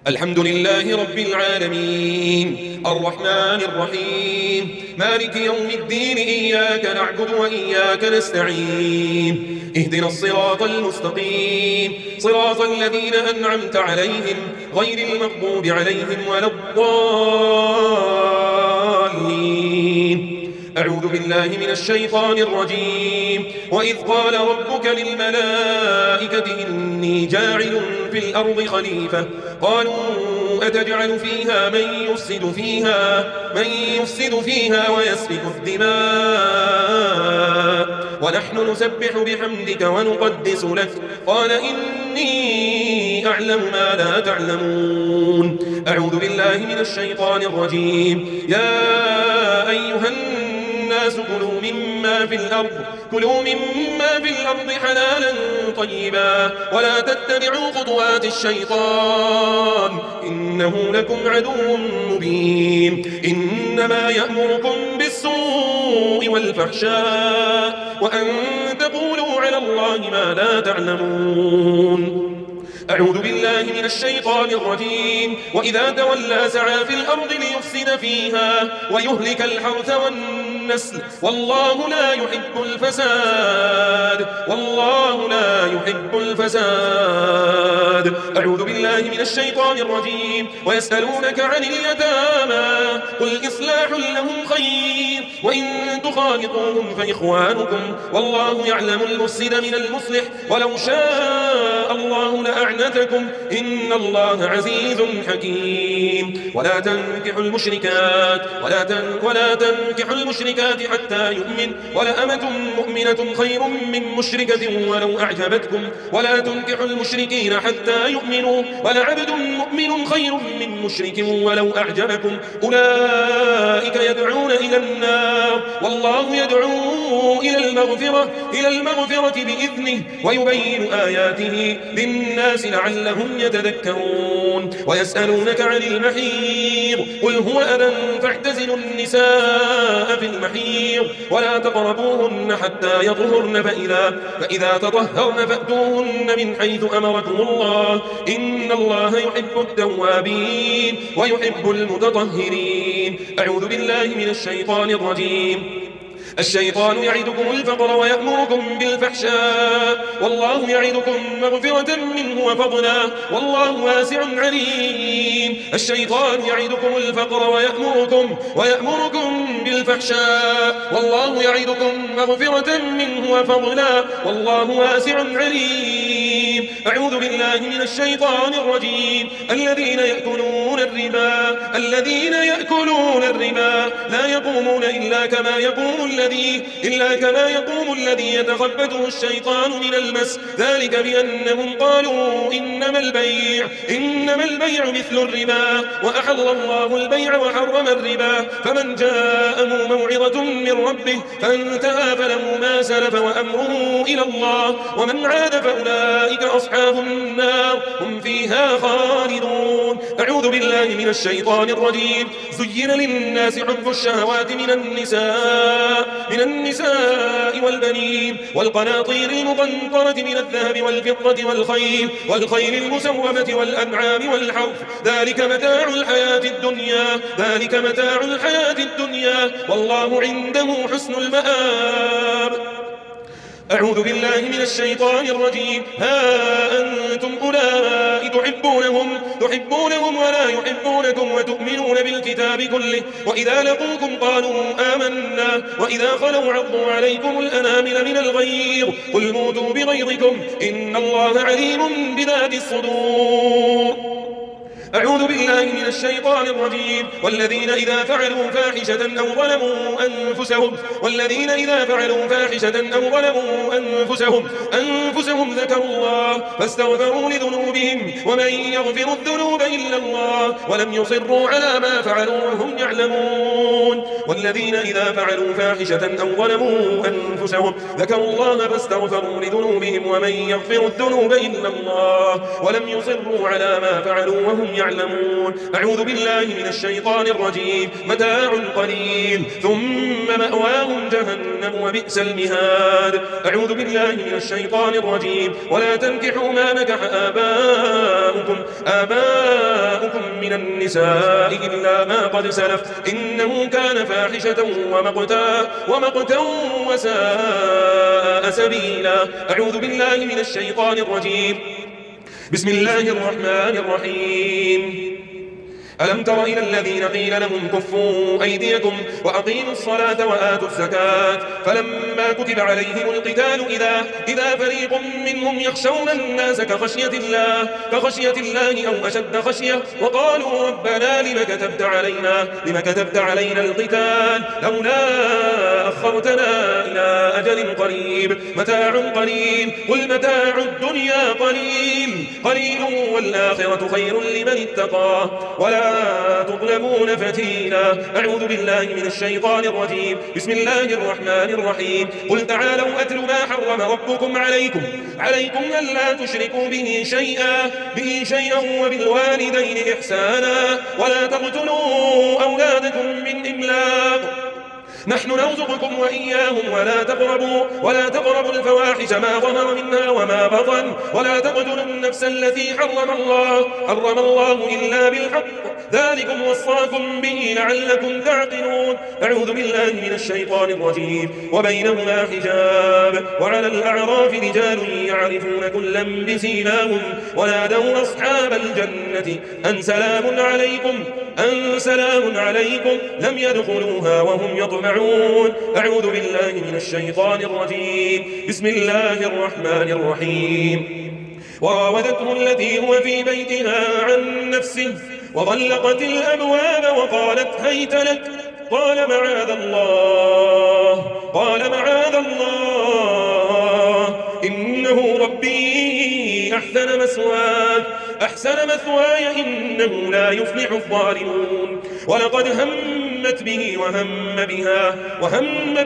الحمد لله رب العالمين الرحمن الرحيم مالك يوم الدين إياك نعبد وإياك نستعين اهدنا الصراط المستقيم صراط الذين أنعمت عليهم غير المغضوب عليهم ولا الضالين. أعوذ بالله من الشيطان الرجيم. وإذ قال ربك للملائكة إني جاعل في الأرض خليفة قالوا أتجعل فيها من يفسد فيها ويسفك الدماء ونحن نسبح بحمدك ونقدس لك قال إني أعلم ما لا تعلمون. أعوذ بالله من الشيطان الرجيم. يا أيها الناس كلوا مما في الأرض حلالا طيبا ولا تتبعوا خطوات الشيطان إنه لكم عدو مبين. إنما يأمركم بالسوء والفحشاء وأن تقولوا على الله ما لا تعلمون. أعوذ بالله من الشيطان الرجيم. وإذا تولى سعى في الأرض ليفسد فيها ويهلك الحرث والنسل والله لا يحب الفساد. أعوذ بالله من الشيطان الرجيم. ويسألونك عن اليتامى قل إصلاح لهم خير وإن تخالطوهم فإخوانكم والله يعلم المفسد من المصلح ولو شاء الله لأعنتكم إن الله عزيز حكيم. ولا تنكحوا المشركات حتى يؤمن ولأمة مؤمنة خير من مشركة ولو أعجبتكم ولا تنكحوا المشركين حتى يؤمنوا ولعبد مؤمن خير من مشرك ولو أعجبكم أولئك يدعون إلى النار والله يدعو إلى المغفرة بإذنه ويبين آياته للناس لعلهم يتذكرون. ويسألونك عن المحيض قل هو أذى فاعتزلوا النساء في المحيض ولا تقربوهن حتى يطهرن فإذا تطهرن فأتوهن من حيث أمركم الله إن الله يحب التوابين ويحب المتطهرين. أعوذ بالله من الشيطان الرجيم. الشيطان يعدكم الفقر ويأمركم بالفحشاء والله يعدكم مغفرة منه وفضلا والله واسع عليم. الشيطان يعدكم الفقر ويأمركم بالفحشاء والله يعدكم مغفرة منه وفضلا والله واسع عليم. أعوذ بالله من الشيطان الرجيم. الذين يأكلون الربا لا يقومون إلا كما يقوم الذي يتخبطه الشيطان من المس ذلك بأنهم قالوا إنما البيع مثل الربا وأحل الله البيع وحرم الربا فمن جاءه موعظة من ربه فانتهى فله ما سلف وأمره إلى الله ومن عاد فأولئك أصحاب النار هم فيها خالدون. أعوذ بالله من الشيطان الرجيم. زين للناس حب الشهوات من النساء والبنين والقناطير المقنطرة من الذهب والفضة والخيل المسومة والأنعام والحرث ذلك متاع الحياة الدنيا والله عنده حسن المآب. أعوذ بالله من الشيطان الرجيم. ها أنتم أولئك تحبونهم ولا يحبونكم وتؤمنون بالكتاب كله وإذا لقوكم قالوا آمنا وإذا خلوا عضوا عليكم الأنامل من الغيظ قل موتوا بغيظكم إن الله عليم بذات الصدور. أعوذ بالله من الشيطان الرجيم. والذين إذا فعلوا فاحشة أو ظلموا أنفسهم ذكروا الله فاستغفروا لذنوبهم ومن يغفر الذنوب إلا الله ولم يصروا على ما فعلوا وهم يعلمون. والذين إذا فعلوا فاحشة أو ظلموا أنفسهم ذكروا الله فاستغفروا لذنوبهم ومن يغفر الذنوب إلا الله ولم يصروا على ما فعلوا وهم يعلمون. أعوذ بالله من الشيطان الرجيم. متاع قليل ثم مأواهم جهنم وبئس المهاد. أعوذ بالله من الشيطان الرجيم. ولا تنكحوا ما نكح آباؤكم نساؤكم من النساء إلا ما قد سلف إنه كان فاحشة ومقتا وساء سبيلا. أعوذ بالله من الشيطان الرجيم. بسم الله الرحمن الرحيم. ألم تر إلى الذين قيل لهم كفوا أيديكم وأقيموا الصلاة وآتوا الزكاة فلما كتب عليهم القتال إذا فريق منهم يخشون الناس كخشية الله أو أشد خشية وقالوا ربنا لم كتبت علينا القتال لولا أخرتنا إلى أجل قريب متاع قليل قل متاع الدنيا قليل والآخرة خير لمن اتقى ولا تظلمون فتيلا. أعوذ بالله من الشيطان الرجيم. بسم الله الرحمن الرحيم. قل تعالوا أتل ما حرم ربكم عليكم ألا تشركوا به شيئا وبالوالدين إحسانا ولا تقتلوا أولادكم من إملاق نحن نرزقكم وإياهم ولا تقربوا الفواحش ما ظهر منها وما بطن ولا تقتلوا النفس التي حرم الله إلا بالحق ذلكم وصاكم به لعلكم تعقلون. أعوذ بالله من الشيطان الرجيم. وبينهما حجاب وعلى الأعراف رجال يعرفون كلا بسيماهم ونادوا أصحاب الجنة أن سلام عليكم لم يدخلوها وهم يطمعون. أعوذ بالله من الشيطان الرجيم. بسم الله الرحمن الرحيم. وراودته التي هو في بيتها عن نفسه وغلقت الأبواب وقالت هيت لك قال معاذ الله إنه ربي أحسن مثواي إنه لا يفلح الظالمون. ولقد همت به وهم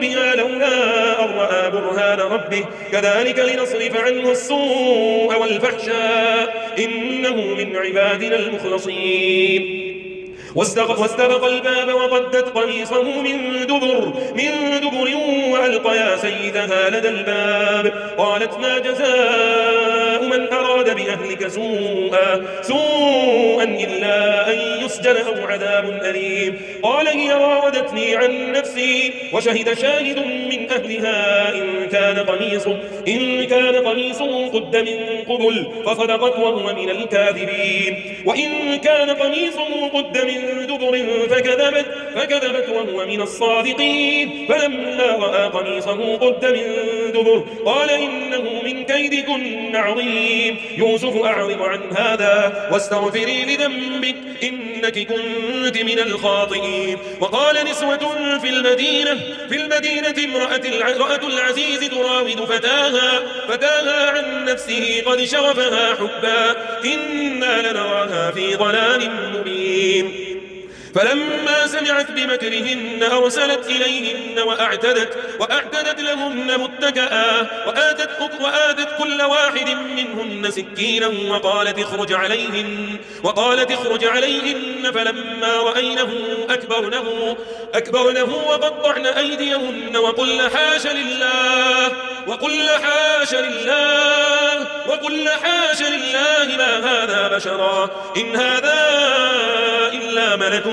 بها لولا أن رأى برهان ربه كذلك لنصرف عنه السوء والفحشاء إنه من عبادنا المخلصين. واستبق الباب وقدت قميصه من دبر وألقى يا سيدها لدى الباب قالت ما جزاء من أراد بأهلك سوءا إلا أن يسجن أو عذاب أليم. قال هي راودتني عن نفسي وشهد شاهد من أهلها إن كان قميصه قد من قبل فصدقت وهو من الكاذبين وإن كان قميصه قد من دبر فكذبت وهو من الصادقين. فلما رأى قميصه قد من دبر قال إنه من كيدكن عظيم. يوسف أعرض عن هذا واستغفري لذنبك إنك كنت من الخاطئين. وقال نسوة في المدينة امرأة العزيز تراود فتاها عن نفسه قد شغفها حبا إنا لنراها في ضلال مبين. فلما سمعت بمكرهن أرسلت إليهن وأعتدت لهن متكئا وآتت كل واحد منهن سكينا وقالت اخرج عليهن فلما رأينه أكبرنه وقطعن أيديهن وقلن حاش لله ما هذا بشرا إن هذا إلا ملك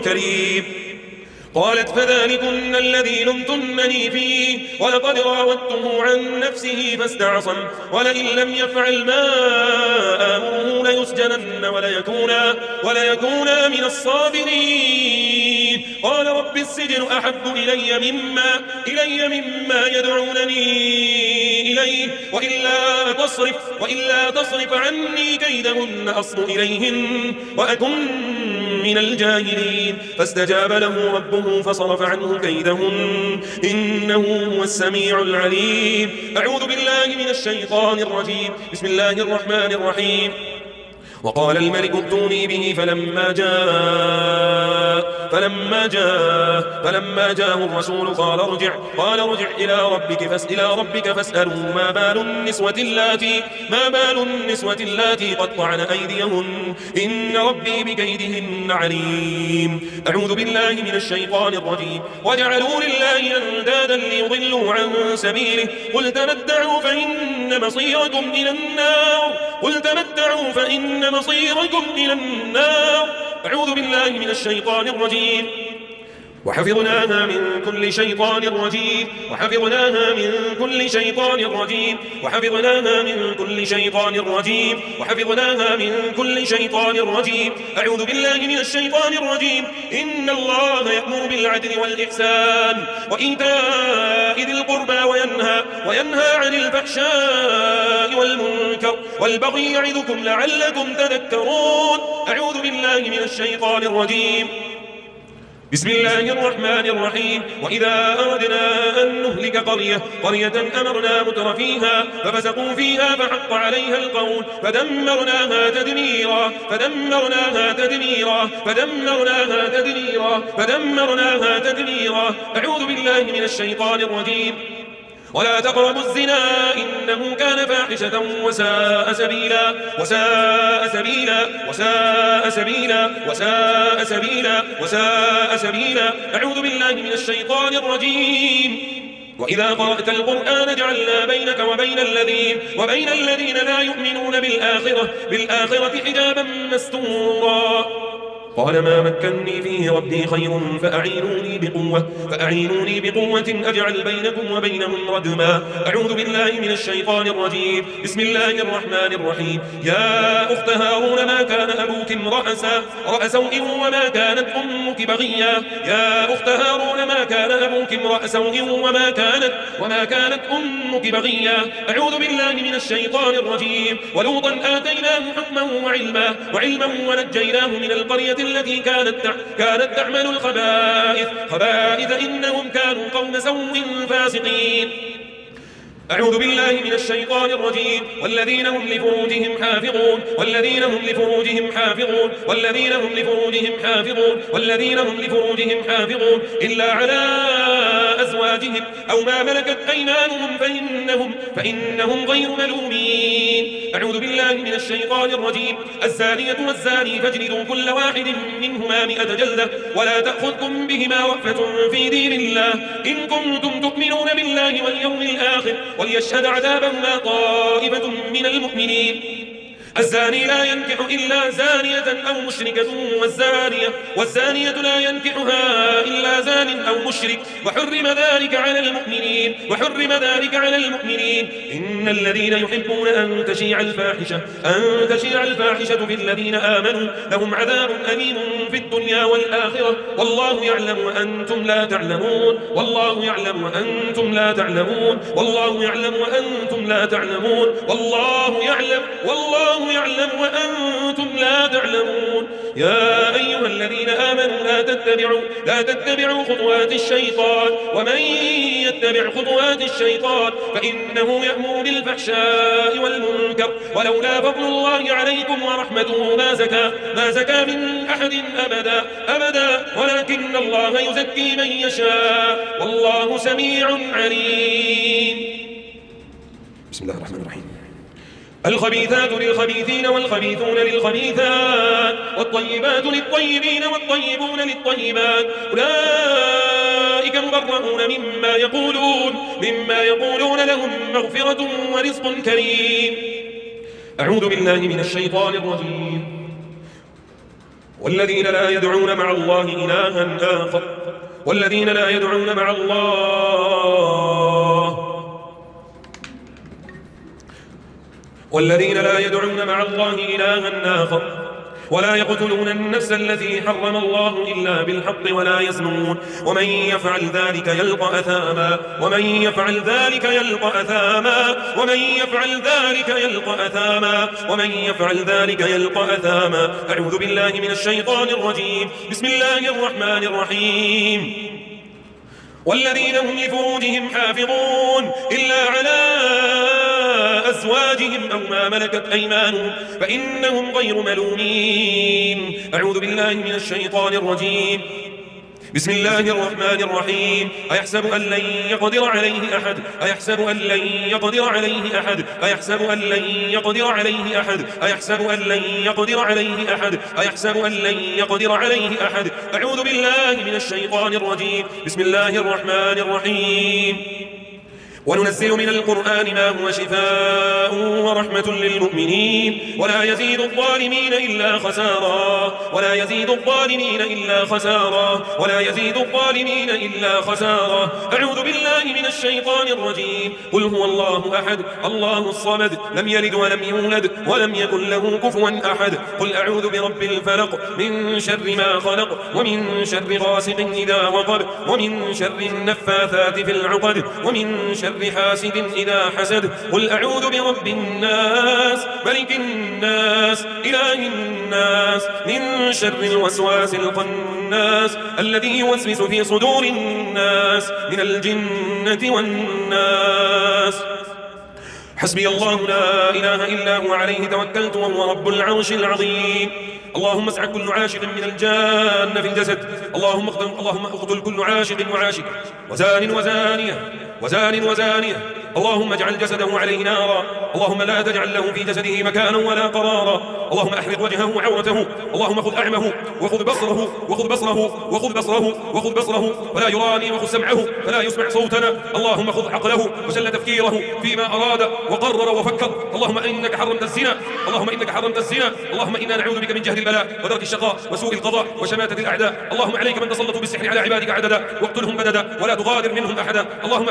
كريم. قالت فذلكن الذي لمتنني فيه ولقد راودته عن نفسه فاستعصم ولئن لم يفعل ما آمره ليسجنن وليكونا من الصاغرين. قال رب السجن أحب إلي مما يدعونني إليه وإلا تصرف عني كيدهن أصب إليهن وأكن من الجاهلين. فاستجاب له ربه فصرف عنه كيدهن إنه هو السميع العليم. أعوذ بالله من الشيطان الرجيم. بسم الله الرحمن الرحيم. وقال الملك ائتوني به فلما جاء الرسول قال ارجع إلى ربك فاسأله ما بال النسوة اللاتي قطعن أيديهن إن ربي بكيدهن عليم. أعوذ بالله من الشيطان الرجيم. وجعلوا لله أندادا ليضلوا عن سبيله قل تمتعوا فإن مصيركم إلى النار قل تمتعوا فإن مصيركم إلى النار. أعوذ بالله من الشيطان الرجيم. وحفظناها من كل شيطان رجيم وحفظناها من كل شيطان رجيم وحفظناها من كل شيطان رجيم وحفظناها من كل شيطان رجيم. أعوذ بالله من الشيطان الرجيم. إن الله يأمر بالعدل والإحسان وإيتاء ذي القربى وينهى عن الفحشاء والمنكر والبغي يعظكم لعلكم تذكرون. أعوذ بالله من الشيطان الرجيم. بسم الله الرحمن الرحيم. وإذا أردنا أن نهلك قرية أمرنا متر فيها ففسقوا فيها فحق عليها القول فدمرناها تدميرا فدمرناها تدميرا فدمرناها تدميرا فدمرناها تدميرا. أعوذ بالله من الشيطان الرجيم. ولا تقربوا الزنا إنه كان فاحشة وساء سبيلا وساء سبيلا وساء سبيلا وساء سبيلا وساء سبيلا. أعوذ بالله من الشيطان الرجيم. وإذا قرأت القرآن جعلنا بينك وبين الذين لا يؤمنون بالآخرة حجابا مستورا. قال ما مكنني فيه ربي خير فأعينوني بقوة أجعل بينكم وبينهم ردما. أعوذ بالله من الشيطان الرجيم. بسم الله الرحمن الرحيم. يا أخت هارون ما كان أبوك امرأ سوء وما كانت أمك بغيا. يا أخت هارون ما كان أبوك امرأ سوء وما كانت أمك بغيا. أعوذ بالله من الشيطان الرجيم. ولوطا آتيناه حكما وعلما ونجيناه من القرية التي كانت تعمل الخبائث إنهم كانوا قوم سوء فاسقين. أعوذ بالله من الشيطان الرجيم. والذين هم لفروجهم حافظون والذين هم لفروجهم حافظون والذين هم لفروجهم حافظون والذين هم لفروجهم حافظون إلا على أزواجهم أو ما ملكت أيمانهم فإنهم غير ملومين. أعوذ بالله من الشيطان الرجيم. الزانية والزاني فاجلدوا كل واحد منهما 100 جلدة ولا تأخذكم بهما رأفة في دين الله إن كنتم تؤمنون بالله واليوم الآخر وليشهد عذابهما طائفة من المؤمنين. الزاني لا ينكح إلا زانية أو مشركة والزانية لا ينكحها إلا زان أو مشرك وحرم ذلك على المؤمنين. إن الذين يحبون أن تشيع الفاحشة في الذين آمنوا لهم عذاب أليم في الدنيا والآخرة والله يعلم وأنتم لا تعلمون. والله يعلم وأنتم لا تعلمون. والله يعلم وأنتم لا تعلمون. والله يعلم وأنتم لا تعلمون. يا أيها الذين آمنوا لا تتبعوا خطوات الشيطان ومن يتبع خطوات الشيطان فإنه يأمر بالفحشاء والمنكر ولولا فضل الله عليكم ورحمته ما زكى من أحد أبدا ولكن الله يزكي من يشاء والله سميع عليم. بسم الله الرحمن الرحيم. الخبيثات للخبيثين والخبيثون للخبيثات والطيبات للطيبين والطيبون للطيبات أولئك مبرؤون مما يقولون لهم مغفرة ورزق كريم. أعوذ بالله من الشيطان الرجيم. والذين لا يدعون مع الله إلها آخر والذين لا يدعون مع الله إلها آخر ولا يقتلون النفس التي حرم الله إلا بالحق ولا يزنون ومن يفعل ذلك يلقى أثاما أعوذ بالله من الشيطان الرجيم. بسم الله الرحمن الرحيم. والذين هم لفروجهم حافظون إلا على أزواجهم أو ما ملكت أيمانهم فإنهم غير ملومين. أعوذ بالله من الشيطان الرجيم. بسم الله الرحمن الرحيم. أيحسب أن لن يقدر عليه أحد أيحسب أن لن يقدر عليه أحد أيحسب أن لن يقدر عليه أحد أيحسب أن لن يقدر عليه أحد أيحسب أن لن يقدر عليه أحد. أعوذ بالله من الشيطان الرجيم. بسم الله الرحمن الرحيم. وننزل من القرآن ما هو شفاء ورحمة للمؤمنين ولا يزيد الظالمين إلا خسارا ولا يزيد الظالمين إلا خسارا ولا يزيد الظالمين إلا خسارا. أعوذ بالله من الشيطان الرجيم. قل هو الله أحد الله الصمد لم يلد ولم يولد ولم يكن له كفوا أحد. قل أعوذ برب الفلق من شر ما خلق ومن شر غاسق إذا وقب ومن شر النفاثات في العقد ومن شر حاسد إذا حسد. قل أعوذ برب الناس ملك الناس إله الناس من شر الوسواس الخناس الذي يوسوس في صدور الناس من الجنة والناس. حسبي الله لا إله إلا هو عليه توكلت وهو رب العرش العظيم. اللهم اسع كل عاشق من الجان في الجسد. اللهم اقتل كل عاشق وعاشق وزان وزانية وزان وزانية. اللهم اجعل جسده عليه نارا. اللهم لا تجعل له في جسده مكانا ولا قرارا. اللهم احرق وجهه وعورته. اللهم خذ أعمه وخذ بصره وخذ بصره وخذ بصره وخذ بصره فلا يراني وخذ سمعه فلا يسمع صوتنا. اللهم خذ عقله وجل تفكيره فيما أراد وقرر وفكر. اللهم إنك حرمت الزنا. اللهم إنك حرمت الزنا. اللهم إنا نعوذ بك من جهل البلاء ودرك الشقاء وسوء القضاء وشماتة الأعداء. اللهم عليك من تسلطوا بالسحر على عبادك عددا واقتلهم بددا ولا تغادر منهم أحدا. اللهم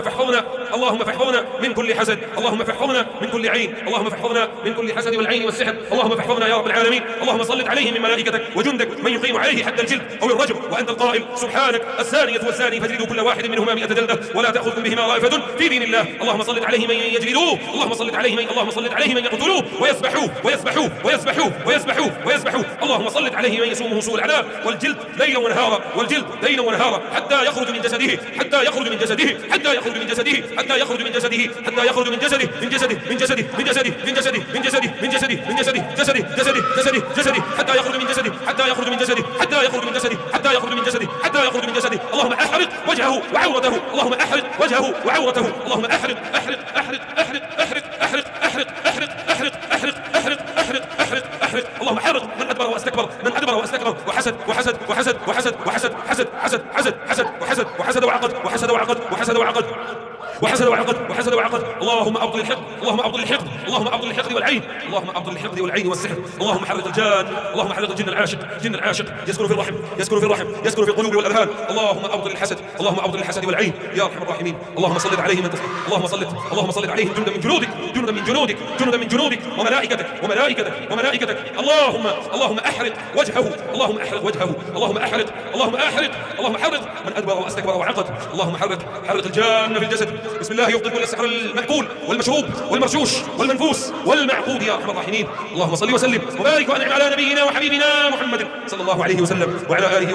فاحفظنا من كل حسد. اللهم فاحفظنا من كل عين. اللهم فاحفظنا من كل حسد والعين والسحر. اللهم فاحفظنا يا رب العالمين. اللهم سلط عليهم من ملائكتك وجندك من يقيم عليه حد الجلد أو الرجم وأنت القائل سبحانك الزانية والزاني فاجلدوا كل واحد منهما 100 جلدة ولا تأخذكم بهما رأفة في دين الله. اللهم سلط عليه من يجلدوه. اللهم سلط عليه من يقتلوه ويذبحوه ويذبحوه ويذبحوه ويذبحوه ويذبحوه. اللهم سلط عليه من يسومه سوء العذاب والجلد ليلا ونهارا والجلد ليلا ونهارا حتى يخرج من جسده حتى يخرج من جسده حتى يخرج من جسده حتى يخرج من جسده حتى يخرج من جسده من جسده من جسده من جسده من جسده من جسده من جسده من جسده جسده جسده جسده جسده حتى يخرج من جسده حتى يخرج من جسده حتى يخرج من جسده حتى يخرج من جسده حتى يخرج من جسده. اللهم احرق وجهه وعورته. اللهم احرق وجهه وعورته. اللهم احرق احرق احرق احرق احرق احرق احرق احرق احرق احرق احرق احرق احرق احرق. اللهم حرق من ادبر واستكبر من ادبر واستكبر وحسد وحسد وحسد وحسد وحسد حسد حسد حسد حسد وحسد وحسد وعقد وحسد وعقد وحسد وعقد وحسد وعقد وحسد وعقد. اللهم ابطل الحقد. اللهم ابطل الحقد. اللهم ابطل الحقد والعين. اللهم ابطل الحقد والعين والسحر. اللهم حرق الجان. اللهم حرق الجن العاشق. جن العاشق يسكن في الرحم يسكن في الرحم يسكن في القلوب والاذهان. اللهم ابطل الحسد. اللهم ابطل الحسد والعين يا ارحم الراحمين. اللهم سلط عليهم من اللهم سلط عليهم جندا من جنودك جندا من جنودك جندا من جنودك وملائكتك وملائكتك وملائكتك. اللهم احرق وجهه. اللهم احرق وجهه. اللهم احرق اللهم حرق من ادبر واستكبر وعقد. اللهم حرق الجان في الجسد. بسم الله يبطل كل السحر المأكول والمشروب والمرشوش والمنفوس والمعقود يا ارحم الراحمين. اللهم صل وسلم وبارك وانعم على نبينا وحبيبنا محمد صلى الله عليه وسلم وعلى اله